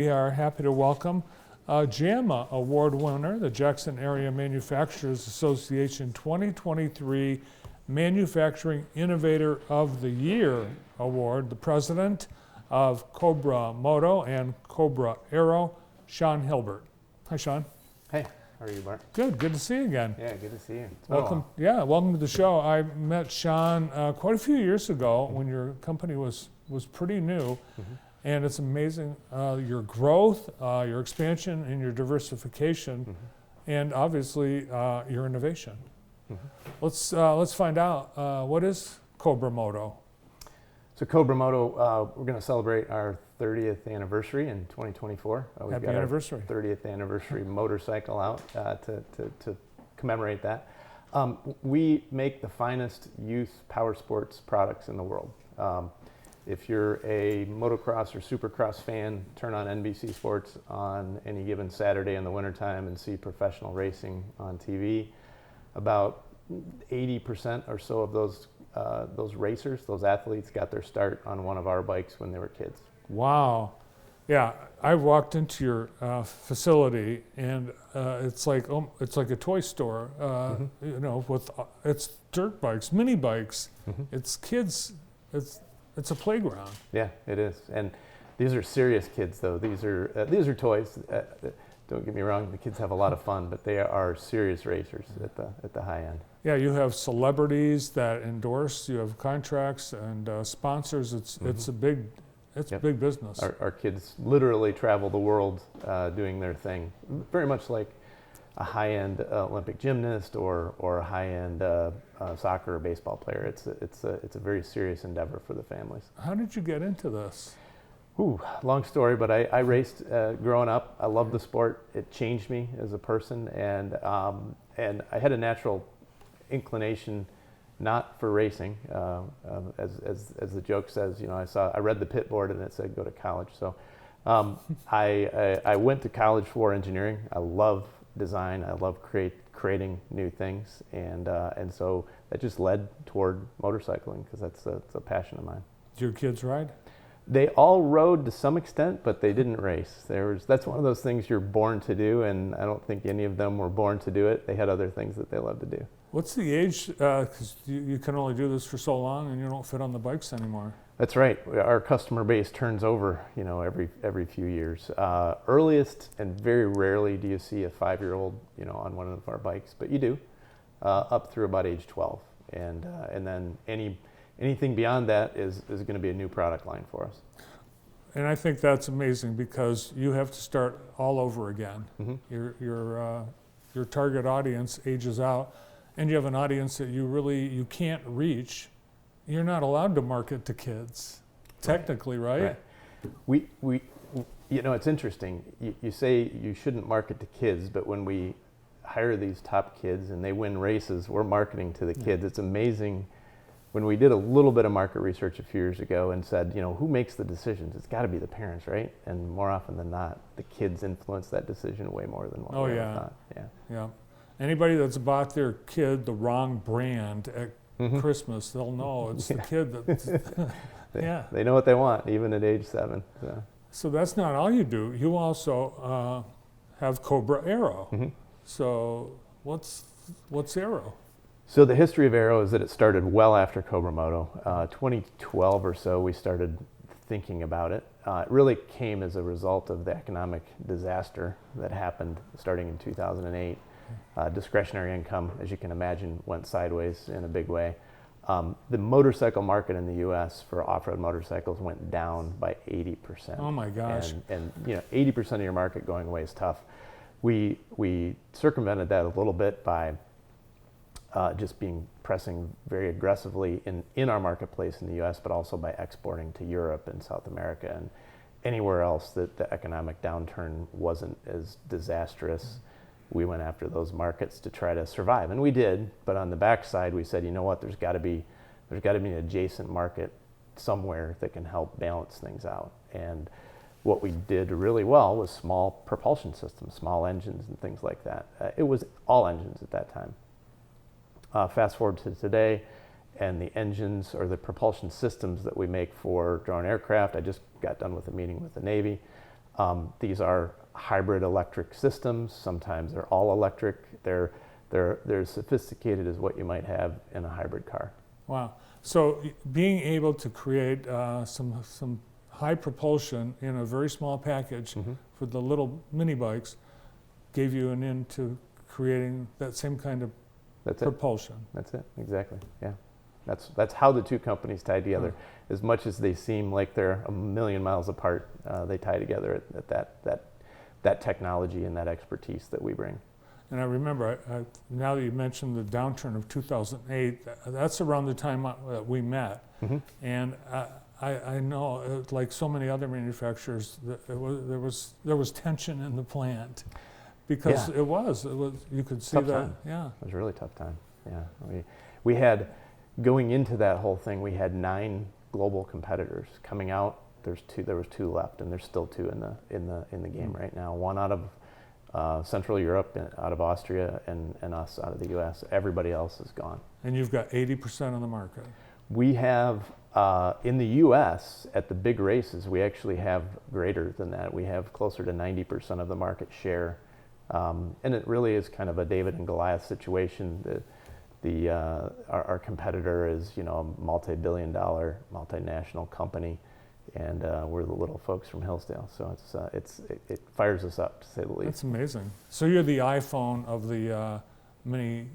We are happy to welcome JAMA award winner, the Jackson Area Manufacturers Association 2023 Manufacturing Innovator of the Year Award, the president of Cobra Moto and Cobra Aero, Sean Hilbert. Hi, Sean. Hey, how are you, Bart? Good to see you again. Yeah, good to see you. Welcome. Yeah, welcome to the show. I met Sean quite a few years ago when your company was pretty new. And it's amazing your growth, your expansion, and your diversification, and obviously your innovation. Let's find out what is Cobra Moto. So Cobra Moto, we're going to celebrate our 30th anniversary in 2024. Happy anniversary! 30th anniversary motorcycle out to commemorate that. We make the finest youth power sports products in the world. If you're a motocross or supercross fan, turn on NBC Sports on any given Saturday in the wintertime and see professional racing on TV. About 80% or so of those racers, those athletes, got their start on one of our bikes when they were kids. Wow. Yeah, I walked into your facility and it's like a toy store. You know, with it's dirt bikes, mini bikes. It's kids. It's a playground. Yeah, it is, and these are serious kids, though. These are toys. Don't get me wrong; the kids have a lot of fun, but they are serious racers at the high end. Yeah, you have celebrities that endorse. You have contracts and sponsors. It's a big big business. Our kids literally travel the world doing their thing, very much like a high-end Olympic gymnast or a high-end soccer or baseball player. It's a very serious endeavor for the families. How did you get into this? Ooh, long story, but I raced growing up. I loved the sport. It changed me as a person, and I had a natural inclination not for racing. As the joke says, you know, I read the pit board and it said go to college. So I went to college for engineering. I love design. I love creating new things, and so that just led toward motorcycling because that's a passion of mine. Do your kids ride? They all rode to some extent, but they didn't race. That's one of those things you're born to do, and I don't think any of them were born to do it. They had other things that they loved to do. What's the age? Because you can only do this for so long, and you don't fit on the bikes anymore. That's right. Our customer base turns over, you know, every few years. Earliest and very rarely do you see a 5-year-old, you know, on one of our bikes, but you do, up through about age 12, and then anything beyond that is going to be a new product line for us. And I think that's amazing because you have to start all over again. Your target audience ages out, and you have an audience that you can't reach. You're not allowed to market to kids, technically, right? We you know, it's interesting. You say you shouldn't market to kids, but when we hire these top kids and they win races, we're marketing to the kids. It's amazing. When we did a little bit of market research a few years ago and said, you know, who makes the decisions? It's got to be the parents, right? And more often than not, the kids influence that decision way more than what we thought. Yeah. Anybody that's bought their kid the wrong brand at Christmas, they'll know it's the kid that's they know what they want even at age 7. So that's not all you do. You also have Cobra Aero. So what's Aero? So the history of Aero is that it started well after Cobra Moto. 2012 or so we started thinking about it. It really came as a result of the economic disaster that happened starting in 2008. Discretionary income, as you can imagine, went sideways in a big way. The motorcycle market in the U.S. for off-road motorcycles went down by 80%. Oh my gosh! And you know, 80% of your market going away is tough. We circumvented that a little bit by just pressing very aggressively in our marketplace in the U.S., but also by exporting to Europe and South America and anywhere else that the economic downturn wasn't as disastrous. We went after those markets to try to survive, and we did. But on the backside, we said, you know what? There's got to be an adjacent market somewhere that can help balance things out. And what we did really well was small propulsion systems, small engines, and things like that. It was all engines at that time. Fast forward to today, and the engines or the propulsion systems that we make for drone aircraft. I just got done with a meeting with the Navy. These are hybrid electric systems. Sometimes they're all electric. They're as sophisticated as what you might have in a hybrid car. Wow. So being able to create some high propulsion in a very small package for the little mini bikes gave you an into creating that same kind of propulsion. That's it, exactly, yeah. That's how the two companies tie together. As much as they seem like they're a million miles apart, they tie together at that technology and that expertise that we bring. And I remember, now that you mentioned the downturn of 2008, that's around the time that we met. And I know, like so many other manufacturers, there was tension in the plant because it was you could see tough that. Time. Yeah, it was a really tough time. Yeah, we had, going into that whole thing, we had 9 global competitors coming out. There was 2 left, and there's still 2 in the game right now. One out of Central Europe, out of Austria, and us out of the U.S. Everybody else is gone. And you've got 80% of the market. We have, in the U.S., at the big races, we actually have greater than that. We have closer to 90% of the market share. And it really is kind of a David and Goliath situation. Our competitor is, a multi-billion-dollar, multinational company, and we're the little folks from Hillsdale. So it fires us up, to say the least. That's amazing. So you're the iPhone of the mini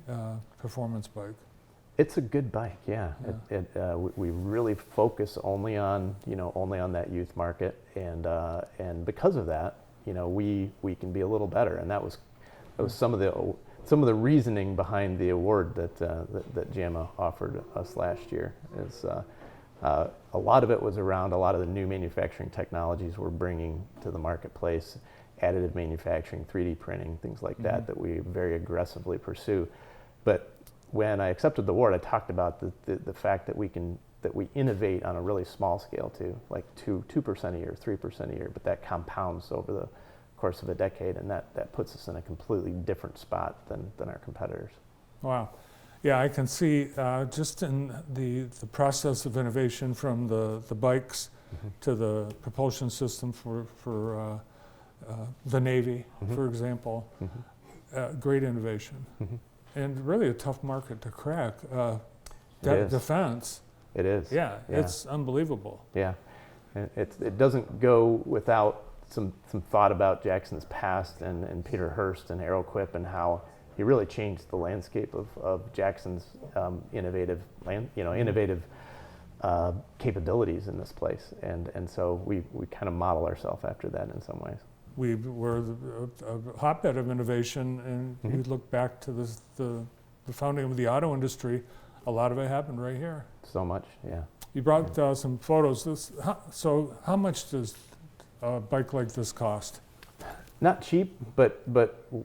performance bike. It's a good bike, yeah. We really focus only on that youth market, and because of that, we can be a little better. And that was some of the reasoning behind the award that JAMA offered us last year. Is a lot of it was around a lot of the new manufacturing technologies we're bringing to the marketplace, additive manufacturing, 3D printing, things like that we very aggressively pursue. But when I accepted the award, I talked about the fact that we innovate on a really small scale too, like 2% a year, 3% a year, but that compounds over the course of a decade, and that puts us in a completely different spot than our competitors. Wow. Yeah, I can see just in the process of innovation from the bikes to the propulsion system for the Navy, for example, great innovation. And really a tough market to crack. Defense. It is. Yeah, it's unbelievable. Yeah, and it doesn't go without some thought about Jackson's past and Peter Hurst and Aeroquip and how he really changed the landscape of Jackson's innovative capabilities in this place, and so we kind of model ourselves after that in some ways. We were a hotbed of innovation, and you look back to the founding of the auto industry, a lot of it happened right here. So much, yeah. You brought some photos. So how much does a bike like this cost? Not cheap, but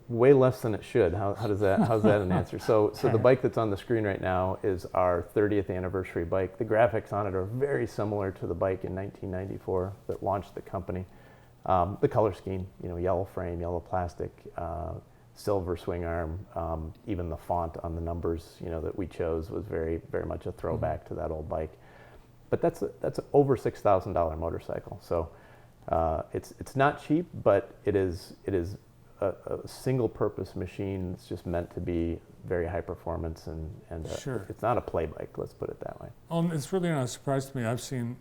way less than it should. How's that an answer? So the bike that's on the screen right now is our 30th anniversary bike. The graphics on it are very similar to the bike in 1994 that launched the company. The color scheme, yellow frame, yellow plastic, silver swing arm, even the font on the numbers, that we chose was very, very much a throwback to that old bike. But that's an over $6,000 motorcycle. So it's not cheap, but it is a single-purpose machine. It's just meant to be very high performance, and sure. It's not a play bike. Let's put it that way. It's really not a surprise to me. I've seen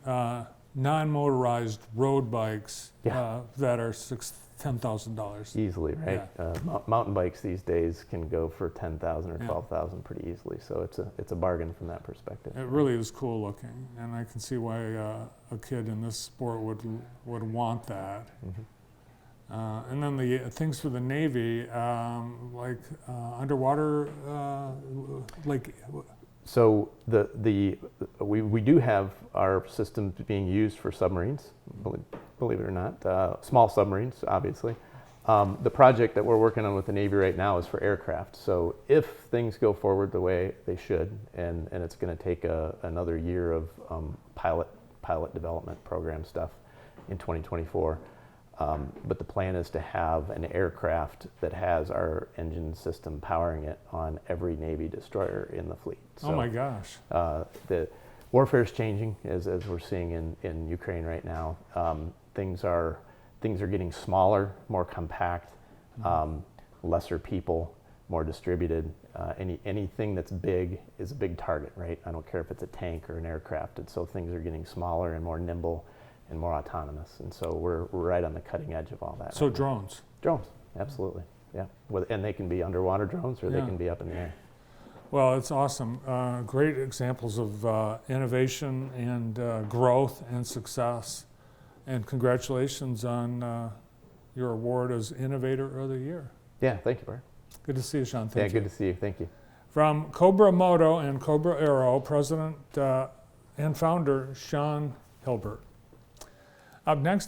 non-motorized road bikes that are $10,000 easily, right? Yeah. Mountain bikes these days can go for $10,000 or $12,000 pretty easily. So it's a bargain from that perspective. It really is cool looking, and I can see why a kid in this sport would want that. And then the things for the Navy, like underwater, like. So we do have our systems being used for submarines, believe it or not, small submarines, obviously. The project that we're working on with the Navy right now is for aircraft. So if things go forward the way they should, and it's going to take another year of pilot development program stuff in 2024. But the plan is to have an aircraft that has our engine system powering it on every Navy destroyer in the fleet. So, oh my gosh. The warfare is changing, as we're seeing in Ukraine right now. Things are things are getting smaller, more compact, lesser people, more distributed. Anything that's big is a big target, right? I don't care if it's a tank or an aircraft. And so things are getting smaller and more nimble and more autonomous. And so we're right on the cutting edge of all that. So right now. drones. Drones, absolutely, yeah. And they can be underwater drones or they Yeah. can be up in the air. Well, it's awesome. Great examples of innovation and growth and success. And congratulations on your award as Innovator of the Year. Yeah, thank you, Bart. Good to see you, Sean. Thank you. Good to see you. Thank you. From Cobra Moto and Cobra Aero, President and Founder Sean Hilbert. Up next,